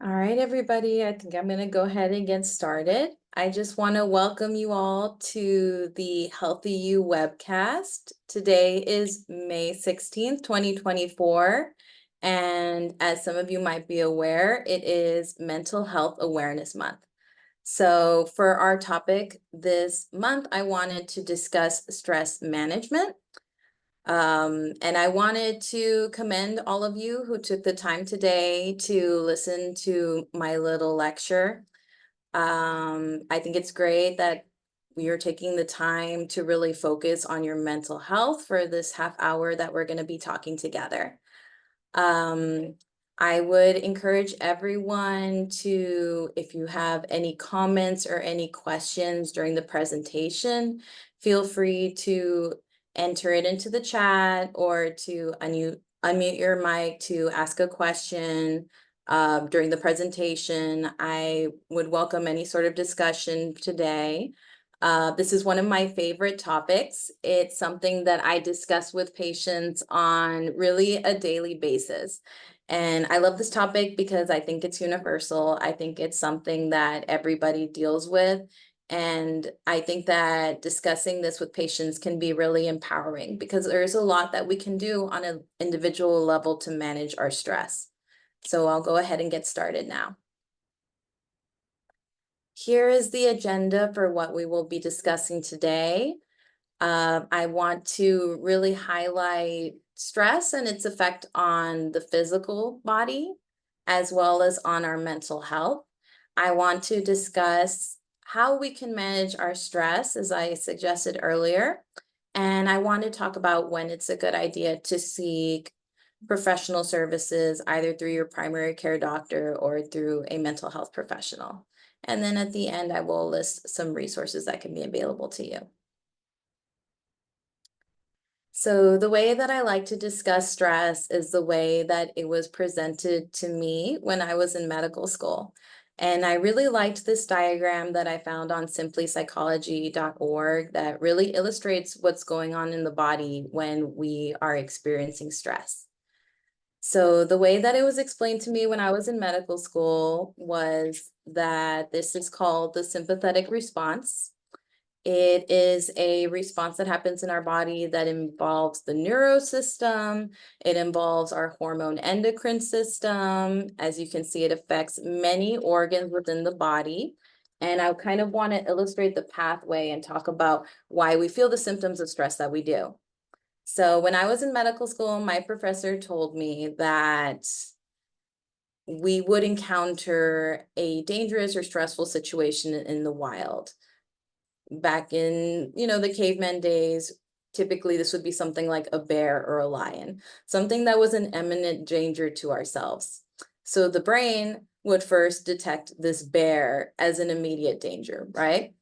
All right, everybody, I think I'm going to go ahead and get started. I just want to welcome you all to the HealthyU webcast. Today is May 16th, 2024. And as some of you might be aware, it is Mental Health Awareness Month. So for our topic this month, I wanted to discuss stress management. And I wanted to commend all of you who took the time today to listen to my little lecture. I think it's great that you're taking the time to really focus on your mental health for this half hour that we're going to be talking together. Um, I would encourage everyone to, if you have any comments or any questions during the presentation, feel free to enter it into the chat or to unmute your mic to ask a question during the presentation. I would welcome any sort of discussion today. This is one of my favorite topics. It's something that I discuss with patients on really a daily basis. And I love this topic because I think it's universal. I think it's something that everybody deals with. And I think that discussing this with patients can be really empowering because there's a lot that we can do on an individual level to manage our stress. So I'll go ahead and get started now. Here is the agenda for what we will be discussing today. I want to really highlight stress and its effect on the physical body, as well as on our mental health. I want to discuss how we can manage our stress, as I suggested earlier. And I want to talk about when it's a good idea to seek professional services, either through your primary care doctor or through a mental health professional. And then at the end, I will list some resources that can be available to you. So the way that I like to discuss stress is the way that it was presented to me when I was in medical school. And I really liked this diagram that I found on simplypsychology.org that really illustrates what's going on in the body when we are experiencing stress. So the way that it was explained to me when I was in medical school was that this is called the sympathetic response. It is a response that happens in our body that involves the neurosystem. It involves our hormone endocrine system. As you can see, it affects many organs within the body. And I kind of want to illustrate the pathway and talk about why we feel the symptoms of stress that we do. So when I was in medical school, my professor told me that we would encounter a dangerous or stressful situation in the wild. Back in, the caveman days, typically this would be something like a bear or a lion, something that was an imminent danger to ourselves. So the brain would first detect this bear as an immediate danger, right?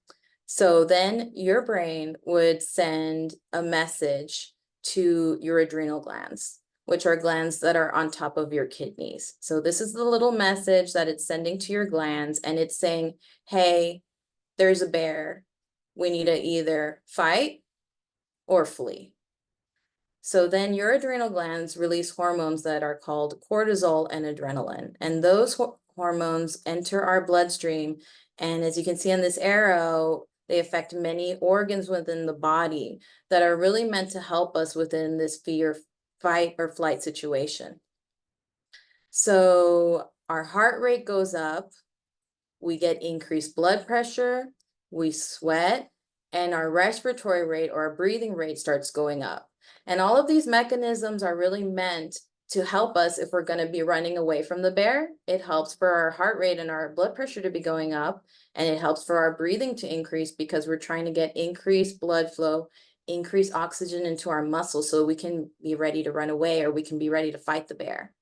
So then your brain would send a message to your adrenal glands, which are glands that are on top of your kidneys. So this is the little message that it's sending to your glands, and it's saying, hey, there's a bear. We need to either fight or flee. So then your adrenal glands release hormones that are called cortisol and adrenaline. And those hormones enter our bloodstream. And as you can see on this arrow, they affect many organs within the body that are really meant to help us within this fear, fight, or flight situation. So our heart rate goes up, we get increased blood pressure, we sweat, and our respiratory rate or our breathing rate starts going up. And all of these mechanisms are really meant to help us if we're going to be running away from the bear. It helps for our heart rate and our blood pressure to be going up, and it helps for our breathing to increase because we're trying to get increased blood flow, increased oxygen into our muscles so we can be ready to run away or we can be ready to fight the bear.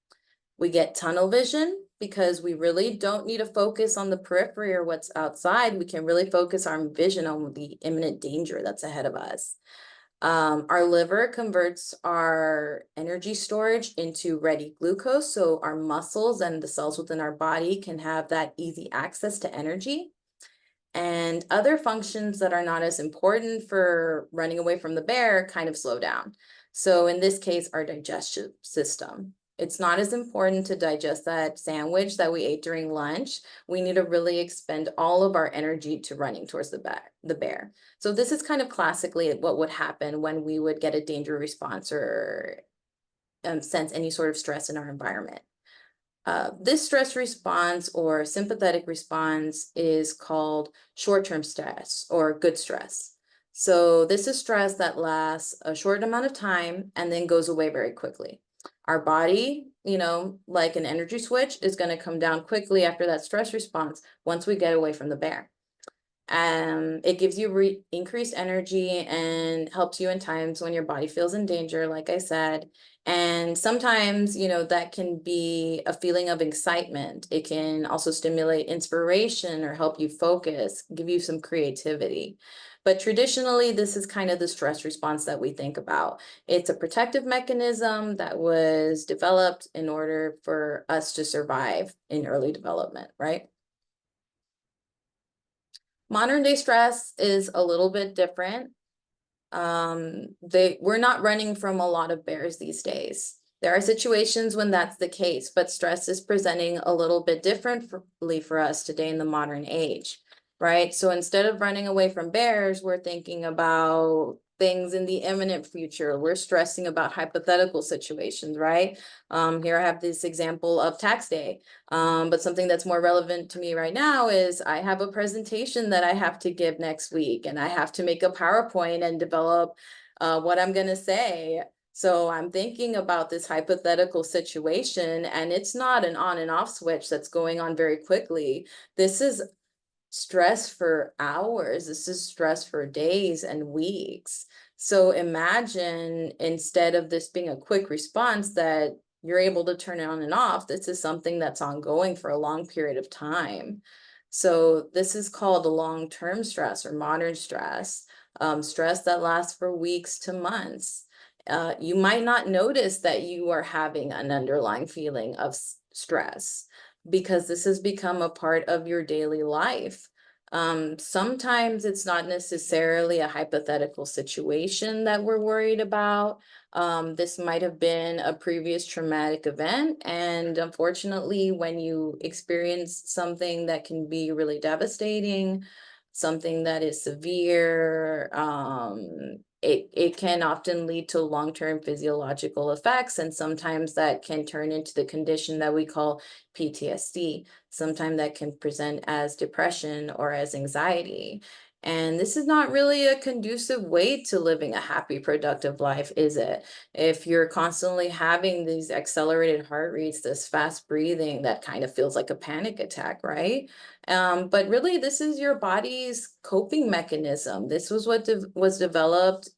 We get tunnel vision because we really don't need to focus on the periphery or what's outside. We can really focus our vision on the imminent danger that's ahead of us. Our liver converts our energy storage into ready glucose, so our muscles and the cells within our body can have that easy access to energy. And other functions that are not as important for running away from the bear kind of slow down. So in this case, our digestive system. It's not as important to digest that sandwich that we ate during lunch. We need to really expend all of our energy to running towards the bear. So this is kind of classically what would happen when we would get a danger response or sense any sort of stress in our environment. This stress response or sympathetic response is called short-term stress or good stress. So this is stress that lasts a short amount of time and then goes away very quickly. Our body, like an energy switch, is going to come down quickly after that stress response once we get away from the bear. It gives you increased energy and helps you in times when your body feels in danger, like I said. And sometimes, that can be a feeling of excitement. It can also stimulate inspiration or help you focus, give you some creativity. But traditionally, this is kind of the stress response that we think about. It's a protective mechanism that was developed in order for us to survive in early development, right? Modern day stress is a little bit different. We're not running from a lot of bears these days. There are situations when that's the case, but stress is presenting a little bit differently for us today in the modern age, right? So instead of running away from bears, we're thinking about things in the imminent future. We're stressing about hypothetical situations, right? Here I have this example of tax day. But something that's more relevant to me right now is I have a presentation that I have to give next week, and I have to make a PowerPoint and develop what I'm going to say. So I'm thinking about this hypothetical situation, and it's not an on and off switch that's going on very quickly. This is stress for hours. This is stress for days and weeks. So imagine instead of this being a quick response that you're able to turn it on and off, this is something that's ongoing for a long period of time. So this is called a long-term stress or modern stress, stress that lasts for weeks to months. You might not notice that you are having an underlying feeling of stress because this has become a part of your daily life. Sometimes it's not necessarily a hypothetical situation that we're worried about. This might have been a previous traumatic event. And unfortunately, when you experience something that can be really devastating, something that is severe, it can often lead to long-term physiological effects, and sometimes that can turn into the condition that we call PTSD. Sometimes that can present as depression or as anxiety. And this is not really a conducive way to living a happy, productive life, is it? If you're constantly having these accelerated heart rates, this fast breathing, that kind of feels like a panic attack, right? But really, this is your body's coping mechanism. This was what was developed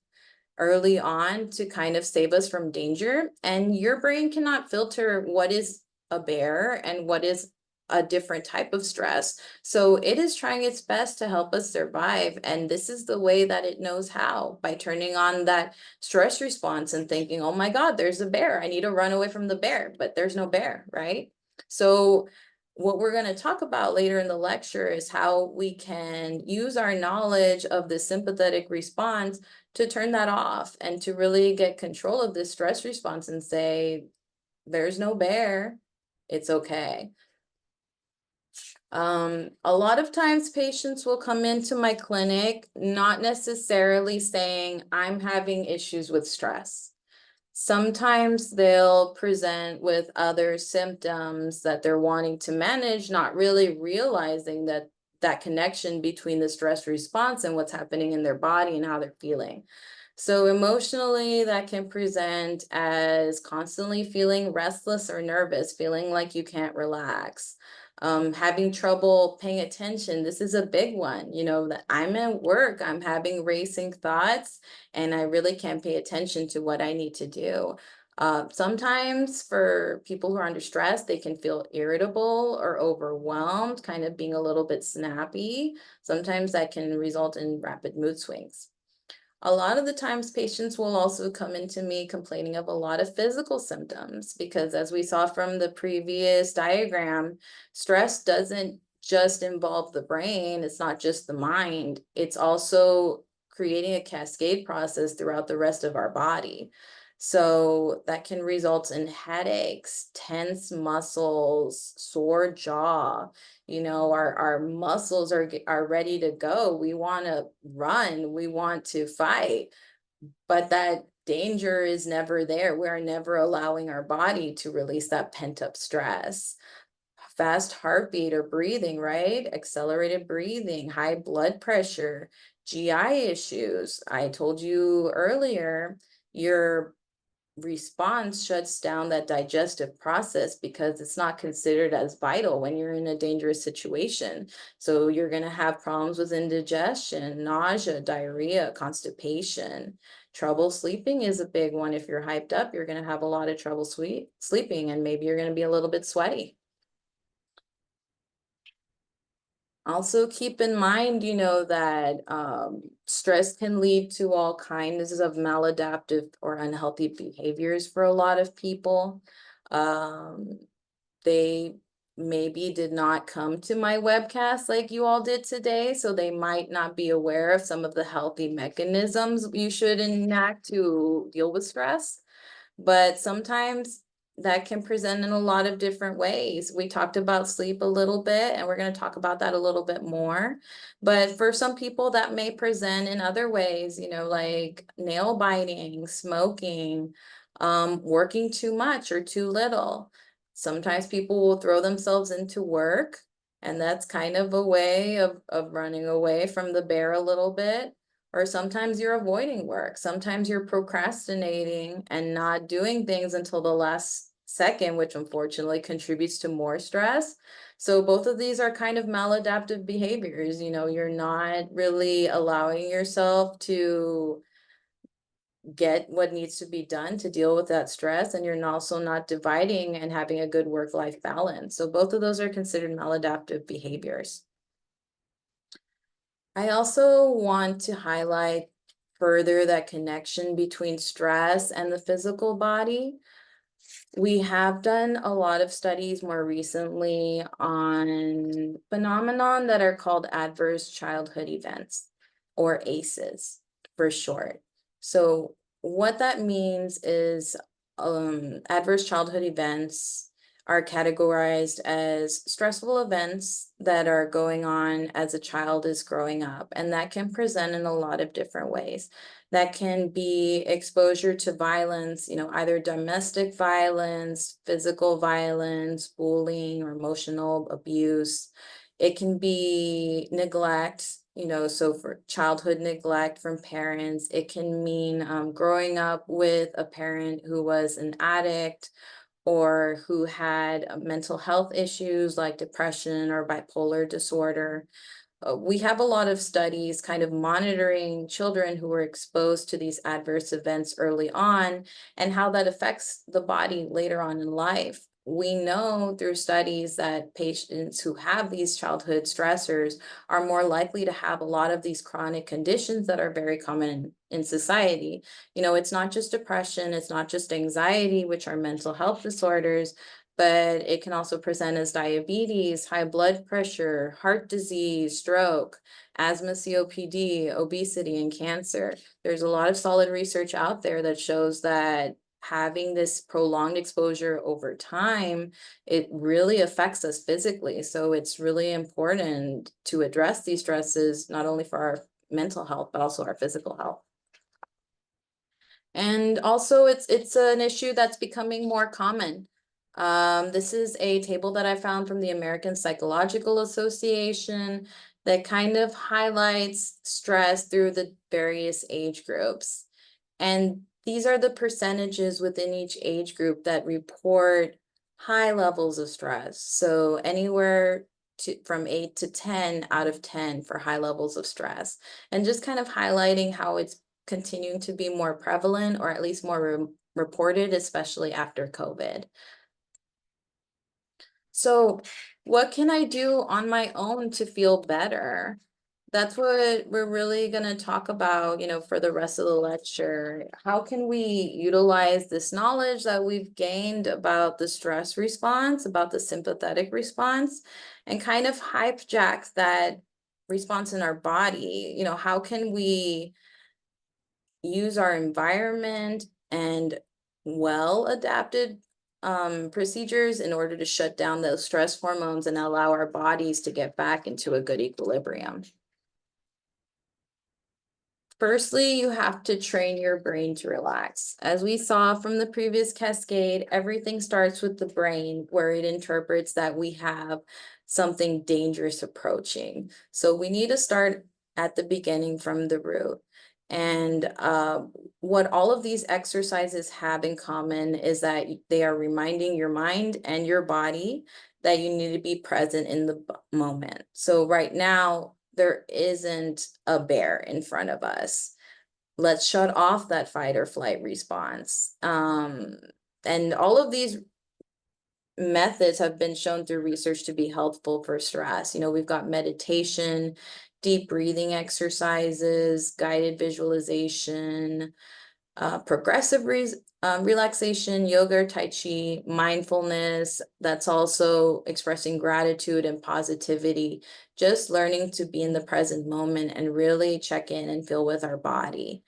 early on to kind of save us from danger. And your brain cannot filter what is a bear and what is a different type of stress. So it is trying its best to help us survive. And this is the way that it knows how, by turning on that stress response and thinking, oh my God, there's a bear. I need to run away from the bear, but there's no bear, right? So what we're going to talk about later in the lecture is how we can use our knowledge of the sympathetic response to turn that off and to really get control of this stress response and say, there's no bear, it's okay. A lot of times patients will come into my clinic not necessarily saying, I'm having issues with stress. Sometimes they'll present with other symptoms that they're wanting to manage, not really realizing that connection between the stress response and what's happening in their body and how they're feeling. So emotionally, that can present as constantly feeling restless or nervous, feeling like you can't relax. Having trouble paying attention. This is a big one, that I'm at work, I'm having racing thoughts, and I really can't pay attention to what I need to do. Sometimes for people who are under stress, they can feel irritable or overwhelmed, kind of being a little bit snappy. Sometimes that can result in rapid mood swings. A lot of the times patients will also come into me complaining of a lot of physical symptoms because, as we saw from the previous diagram, stress doesn't just involve the brain. It's not just the mind. It's also creating a cascade process throughout the rest of our body. So that can result in headaches, tense muscles, sore jaw. Our muscles are ready to go. We want to run, we want to fight, but that danger is never there. We're never allowing our body to release that pent-up stress. Fast heartbeat or breathing, right? Accelerated breathing, high blood pressure, GI issues. I told you earlier, your response shuts down that digestive process because it's not considered as vital when you're in a dangerous situation. So you're going to have problems with indigestion, nausea, diarrhea, constipation. Trouble sleeping is a big one. If you're hyped up, you're going to have a lot of trouble sleeping, and maybe you're going to be a little bit sweaty. Also keep in mind, that stress can lead to all kinds of maladaptive or unhealthy behaviors for a lot of people. Um, they maybe did not come to my webcast like you all did today, so they might not be aware of some of the healthy mechanisms you should enact to deal with stress. But sometimes that can present in a lot of different ways. We talked about sleep a little bit, and we're going to talk about that a little bit more. But for some people, that may present in other ways, like nail biting, smoking, working too much or too little. Sometimes people will throw themselves into work, and that's kind of a way of running away from the bear a little bit. Or sometimes you're avoiding work. Sometimes you're procrastinating and not doing things until the last second, which unfortunately contributes to more stress. So both of these are kind of maladaptive behaviors. You're not really allowing yourself to get what needs to be done to deal with that stress, and you're also not dividing and having a good work-life balance. So both of those are considered maladaptive behaviors. I also want to highlight further that connection between stress and the physical body. We have done a lot of studies more recently on phenomenon that are called adverse childhood events, or ACEs for short. So what that means is adverse childhood events are categorized as stressful events that are going on as a child is growing up, and that can present in a lot of different ways. That can be exposure to violence, either domestic violence, physical violence, bullying, or emotional abuse. It can be neglect, so for childhood neglect from parents. It can mean growing up with a parent who was an addict or who had mental health issues like depression or bipolar disorder. We have a lot of studies kind of monitoring children who were exposed to these adverse events early on and how that affects the body later on in life. We know through studies that patients who have these childhood stressors are more likely to have a lot of these chronic conditions that are very common in society. It's not just depression, it's not just anxiety, which are mental health disorders, but it can also present as diabetes, high blood pressure, heart disease, stroke, asthma, COPD, obesity, and cancer. There's a lot of solid research out there that shows that having this prolonged exposure over time, it really affects us physically. So it's really important to address these stresses, not only for our mental health, but also our physical health. And also it's an issue that's becoming more common. This is a table that I found from the American Psychological Association that kind of highlights stress through the various age groups. And these are the percentages within each age group that report high levels of stress. So anywhere from 8 to 10 out of 10 for high levels of stress. And just kind of highlighting how it's continuing to be more prevalent, or at least more reported, especially after COVID. So what can I do on my own to feel better? That's what we're really going to talk about, for the rest of the lecture. How can we utilize this knowledge that we've gained about the stress response, about the sympathetic response, and kind of hijack that response in our body? How can we use our environment and well adapted procedures in order to shut down those stress hormones and allow our bodies to get back into a good equilibrium. Firstly, you have to train your brain to relax. As we saw from the previous cascade, everything starts with the brain, where it interprets that we have something dangerous approaching. So we need to start at the beginning from the root. And what all of these exercises have in common is that they are reminding your mind and your body that you need to be present in the moment. So right now, there isn't a bear in front of us. Let's shut off that fight or flight response. And all of these methods have been shown through research to be helpful for stress. You know, we've got meditation, deep breathing exercises, guided visualization, progressive relaxation, yoga, tai chi, mindfulness. That's also expressing gratitude and positivity, just learning to be in the present moment and really check in and feel with our body.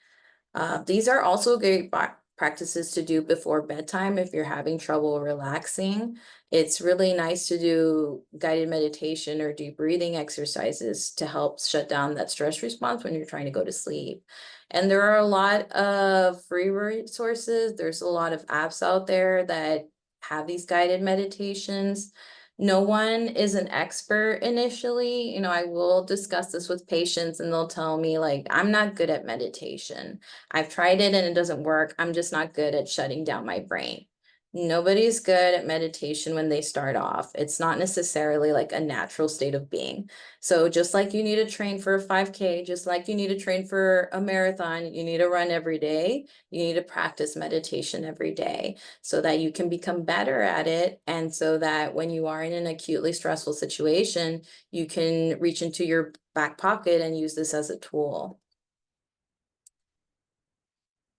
These are also great practices to do before bedtime if you're having trouble relaxing. It's really nice to do guided meditation or deep breathing exercises to help shut down that stress response when you're trying to go to sleep. And there are a lot of free resources. There's a lot of apps out there that have these guided meditations. No one is an expert initially. You know, I will discuss this with patients and they'll tell me like, I'm not good at meditation. I've tried it and it doesn't work. I'm just not good at shutting down my brain. Nobody's good at meditation when they start off. It's not necessarily like a natural state of being. So just like you need to train for a 5K, just like you need to train for a marathon, you need to run every day. You need to practice meditation every day so that you can become better at it. And so that when you are in an acutely stressful situation, you can reach into your back pocket and use this as a tool.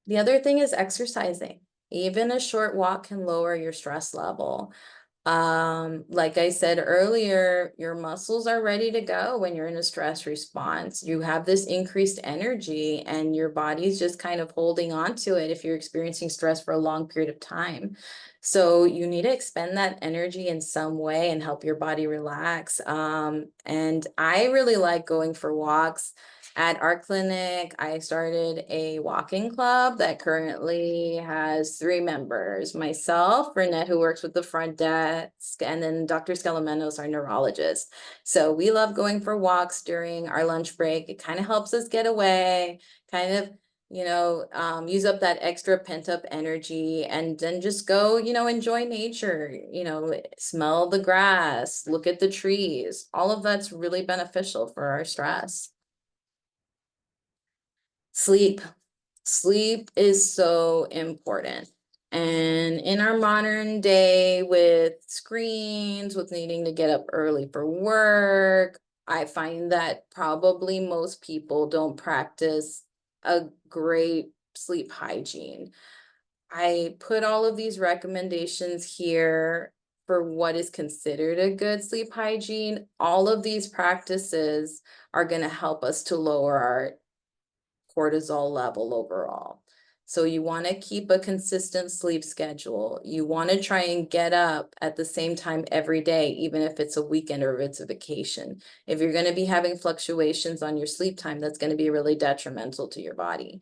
The other thing is exercising. Even a short walk can lower your stress level. Like I said earlier, your muscles are ready to go when you're in a stress response. You have this increased energy and your body's just kind of holding on to it if you're experiencing stress for a long period of time. So you need to expend that energy in some way and help your body relax. And I really like going for walks. At our clinic, I started a walking club that currently has 3 members. Myself, Renette, who works with the front desk, and then Dr. Skelamenos, our neurologist. So we love going for walks during our lunch break. It kind of helps us get away, kind of, use up that extra pent-up energy and then just go, enjoy nature, smell the grass, look at the trees. All of that's really beneficial for our stress. Sleep. Sleep is so important. And in our modern day with screens, with needing to get up early for work, I find that probably most people don't practice a great sleep hygiene. I put all of these recommendations here for what is considered a good sleep hygiene. All of these practices are going to help us to lower our cortisol level overall. So you want to keep a consistent sleep schedule. You want to try and get up at the same time every day, even if it's a weekend or if it's a vacation. If you're going to be having fluctuations on your sleep time, that's going to be really detrimental to your body.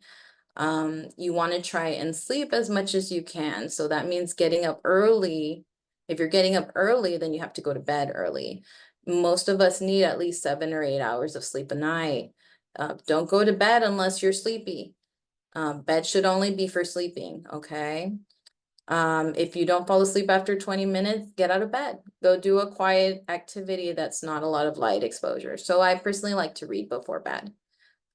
You want to try and sleep as much as you can. So that means getting up early. If you're getting up early, then you have to go to bed early. Most of us need at least 7 or 8 hours of sleep a night. Don't go to bed unless you're sleepy. Bed should only be for sleeping, okay? If you don't fall asleep after 20 minutes, get out of bed. Go do a quiet activity that's not a lot of light exposure. So I personally like to read before bed.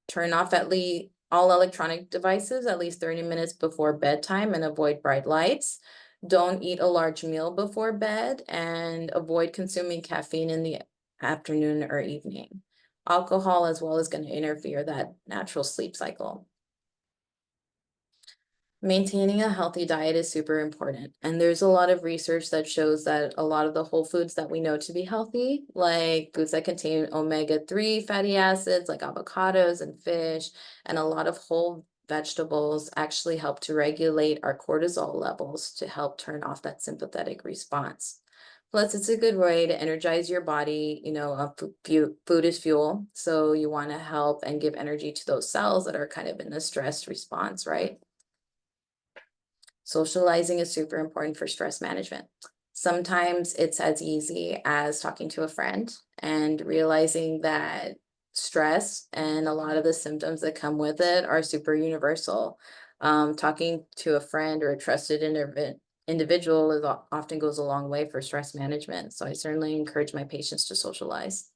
Turn off at least all electronic devices at least 30 minutes before bedtime and avoid bright lights. Don't eat a large meal before bed and avoid consuming caffeine in the afternoon or evening. Alcohol as well is going to interfere that natural sleep cycle. Maintaining a healthy diet is super important. And there's a lot of research that shows that a lot of the whole foods that we know to be healthy, like foods that contain omega-3 fatty acids, like avocados and fish, and a lot of whole vegetables actually help to regulate our cortisol levels to help turn off that sympathetic response. Plus, it's a good way to energize your body. Food is fuel, so you want to help and give energy to those cells that are kind of in a stress response, right? Socializing is super important for stress management. Sometimes it's as easy as talking to a friend and realizing that stress and a lot of the symptoms that come with it are super universal. Talking to a friend or a trusted individual often goes a long way for stress management. So I certainly encourage my patients to socialize.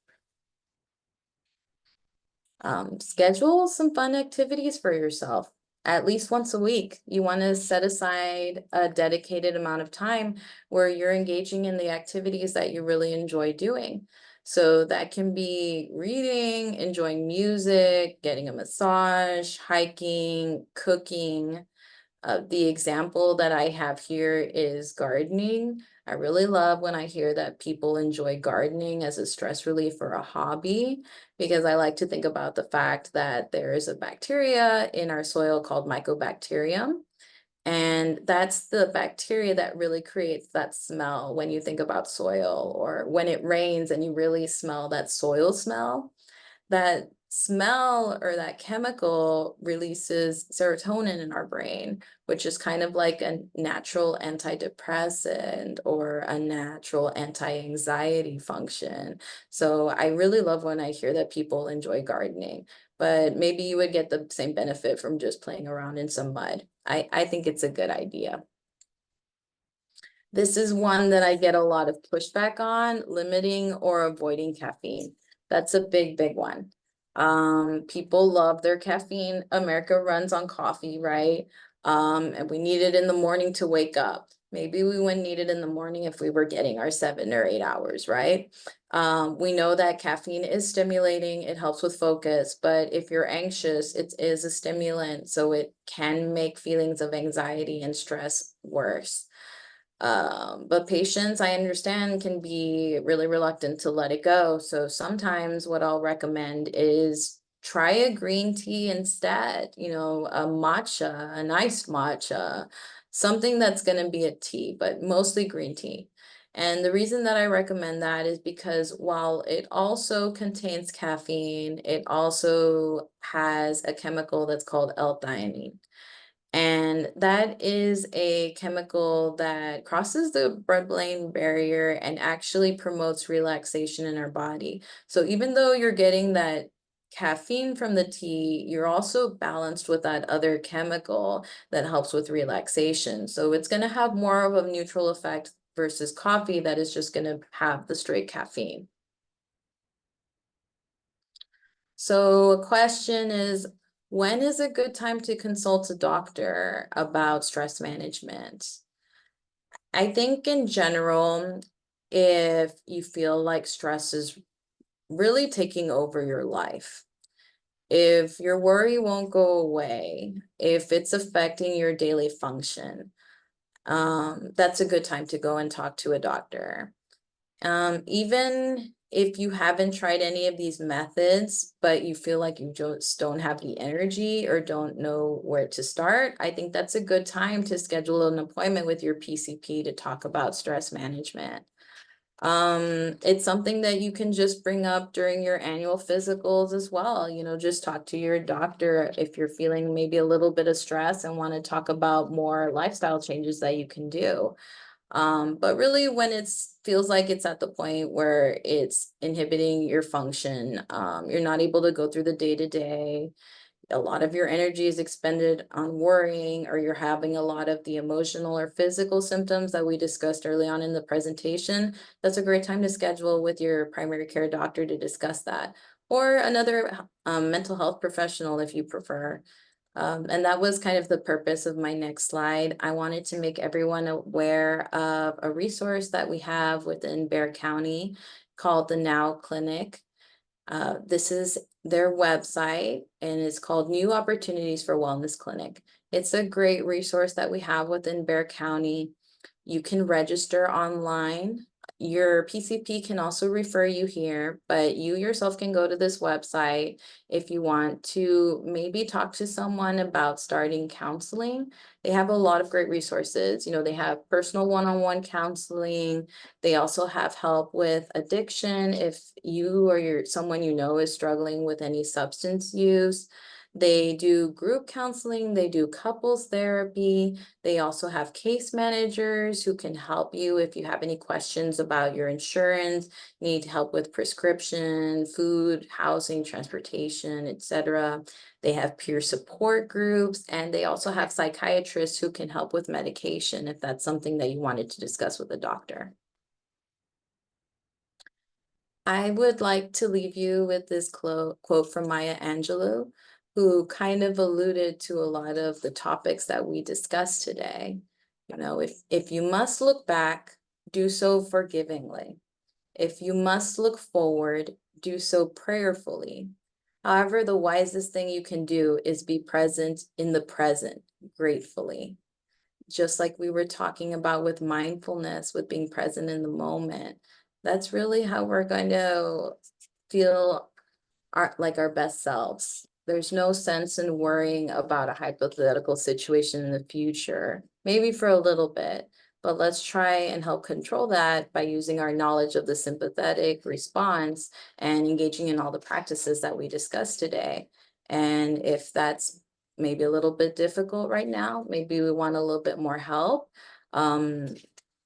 Schedule some fun activities for yourself at least once a week. You want to set aside a dedicated amount of time where you're engaging in the activities that you really enjoy doing. So that can be reading, enjoying music, getting a massage, hiking, cooking. The example that I have here is gardening. I really love when I hear that people enjoy gardening as a stress relief or a hobby, because I like to think about the fact that there is a bacteria in our soil called mycobacterium. And that's the bacteria that really creates that smell when you think about soil, or when it rains and you really smell that soil smell. That smell or that chemical releases serotonin in our brain, which is kind of like a natural antidepressant or a natural anti-anxiety function. So I really love when I hear that people enjoy gardening, but maybe you would get the same benefit from just playing around in some mud. I think it's a good idea. This is one that I get a lot of pushback on: limiting or avoiding caffeine. That's a big, big one. People love their caffeine. America runs on coffee, right? And we need it in the morning to wake up. Maybe we wouldn't need it in the morning if we were getting our 7 or 8 hours, right? We know that caffeine is stimulating, it helps with focus, but if you're anxious, it is a stimulant, so it can make feelings of anxiety and stress worse. But patients, I understand, can be really reluctant to let it go. So sometimes what I'll recommend is try a green tea instead, a matcha, an iced matcha, something that's going to be a tea, but mostly green tea. And the reason that I recommend that is because while it also contains caffeine, it also has a chemical that's called L-theanine. And that is a chemical that crosses the blood-brain barrier and actually promotes relaxation in our body. So even though you're getting that caffeine from the tea, you're also balanced with that other chemical that helps with relaxation. So it's going to have more of a neutral effect versus coffee that is just going to have the straight caffeine. So a question is, when is a good time to consult a doctor about stress management? I think in general, if you feel like stress is really taking over your life, if your worry won't go away, if it's affecting your daily function, that's a good time to go and talk to a doctor. Even if you haven't tried any of these methods, but you feel like you just don't have the energy or don't know where to start, I think that's a good time to schedule an appointment with your PCP to talk about stress management. It's something that you can just bring up during your annual physicals as well. Just talk to your doctor if you're feeling maybe a little bit of stress and want to talk about more lifestyle changes that you can do. But really when it feels like it's at the point where it's inhibiting your function, you're not able to go through the day to day, a lot of your energy is expended on worrying, or you're having a lot of the emotional or physical symptoms that we discussed early on in the presentation, that's a great time to schedule with your primary care doctor to discuss that, or another mental health professional if you prefer. And that was kind of the purpose of my next slide. I wanted to make everyone aware of a resource that we have within Bexar County called the Now Clinic. This is their website, and it's called New Opportunities for Wellness Clinic. It's a great resource that we have within Bexar County. You can register online. your PCP can also refer you here, but you yourself can go to this website if you want to maybe talk to someone about starting counseling. They have a lot of great resources. You know, they have personal one-on-one counseling. They also have help with addiction if you or someone you know is struggling with any substance use. They do group counseling, they do couples therapy. They also have case managers who can help you if you have any questions about your insurance, need help with prescription, food, housing, transportation, etc. They have peer support groups, and they also have psychiatrists who can help with medication if that's something that you wanted to discuss with a doctor. I would like to leave you with this quote from Maya Angelou, who kind of alluded to a lot of the topics that we discussed today. You know, if you must look back, do so forgivingly. If you must look forward, do so prayerfully. However, the wisest thing you can do is be present in the present, gratefully. Just like we were talking about with mindfulness, with being present in the moment. That's really how we're going to feel our best selves. There's no sense in worrying about a hypothetical situation in the future, maybe for a little bit, but let's try and help control that by using our knowledge of the sympathetic response and engaging in all the practices that we discussed today. And if that's maybe a little bit difficult right now, maybe we want a little bit more help. Um,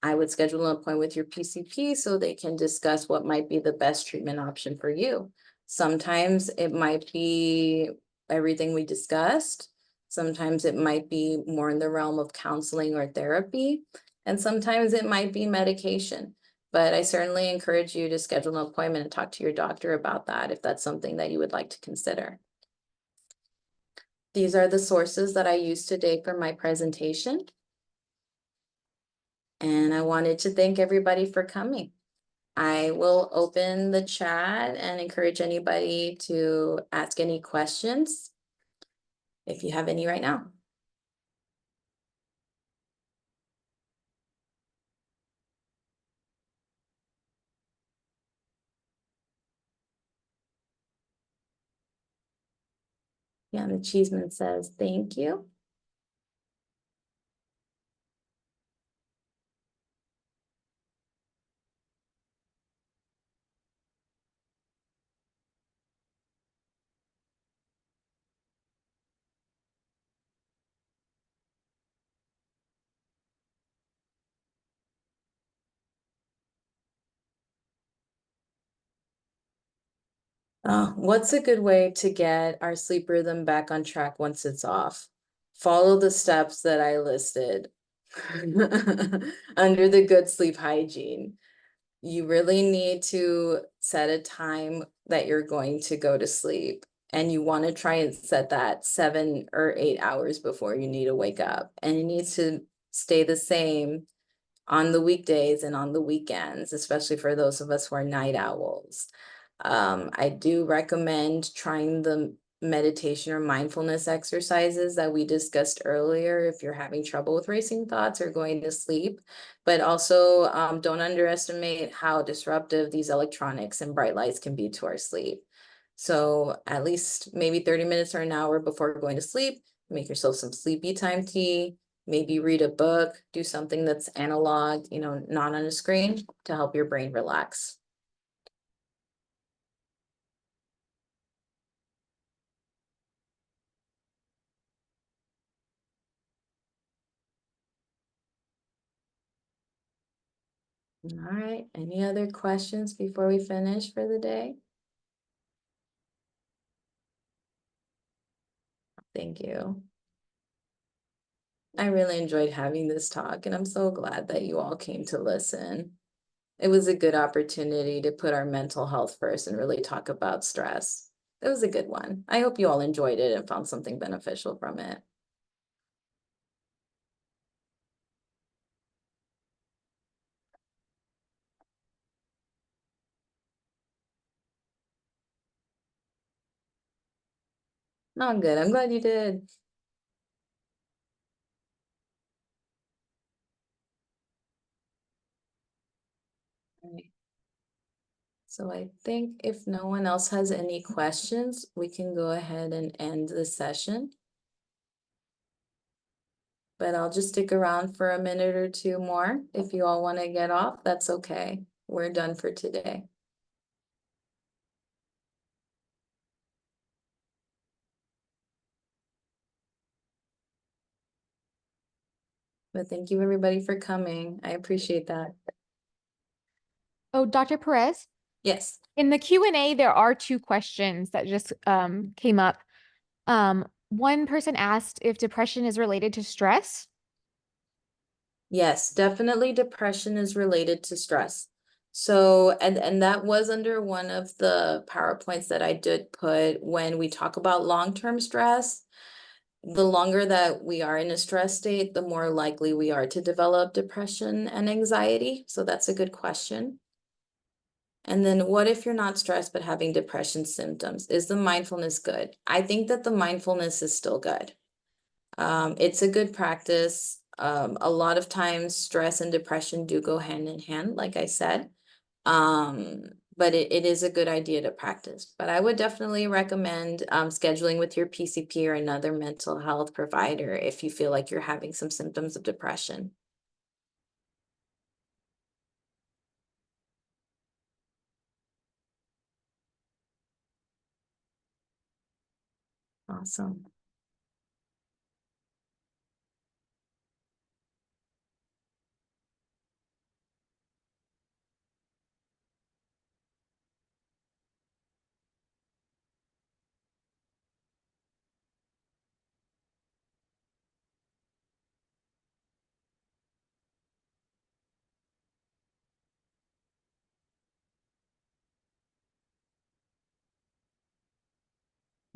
I would schedule an appointment with your PCP so they can discuss what might be the best treatment option for you. Sometimes it might be everything we discussed. Sometimes it might be more in the realm of counseling or therapy. And sometimes it might be medication. But I certainly encourage you to schedule an appointment and talk to your doctor about that if that's something that you would like to consider. These are the sources that I used today for my presentation. And I wanted to thank everybody for coming. I will open the chat and encourage anybody to ask any questions if you have any right now. Yeah, the Cheeseman says, thank you. What's a good way to get our sleep rhythm back on track once it's off? Follow the steps that I listed under the good sleep hygiene. You really need to set a time that you're going to go to sleep. And you want to try and set that 7 or 8 hours before you need to wake up. And it needs to stay the same on the weekdays and on the weekends, especially for those of us who are night owls. I do recommend trying the meditation or mindfulness exercises that we discussed earlier if you're having trouble with racing thoughts or going to sleep, but also don't underestimate how disruptive these electronics and bright lights can be to our sleep. So at least maybe 30 minutes or an hour before going to sleep, make yourself some sleepy time tea, maybe read a book, do something that's analog, you know, not on a screen to help your brain relax. All right, any other questions before we finish for the day? Thank you. I really enjoyed having this talk, and I'm so glad that you all came to listen. It was a good opportunity to put our mental health first and really talk about stress. It was a good one. I hope you all enjoyed it and found something beneficial from it. No, I'm good. I'm glad you did. So I think if no one else has any questions, we can go ahead and end the session. But I'll just stick around for a minute or two more. If you all want to get off, that's okay. We're done for today. But thank you everybody for coming. I appreciate that. Oh, Dr. Perez, Yes. in the Q&A, there are two questions that just came up. One person asked if depression is related to stress. Yes, definitely depression is related to stress. So, and that was under one of the PowerPoints that I did put when we talk about long-term stress. The longer that we are in a stress state, the more likely we are to develop depression and anxiety. So that's a good question. And then what if you're not stressed but having depression symptoms? Is the mindfulness good? I think that the mindfulness is still good. It's a good practice. A lot of times stress and depression do go hand in hand, like I said. But it is a good idea to practice. But I would definitely recommend scheduling with your PCP or another mental health provider if you feel like you're having some symptoms of depression. Awesome.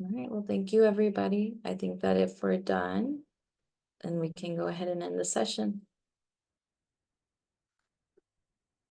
All right, well, thank you, everybody. I think that if we're done, then we can go ahead and end the session.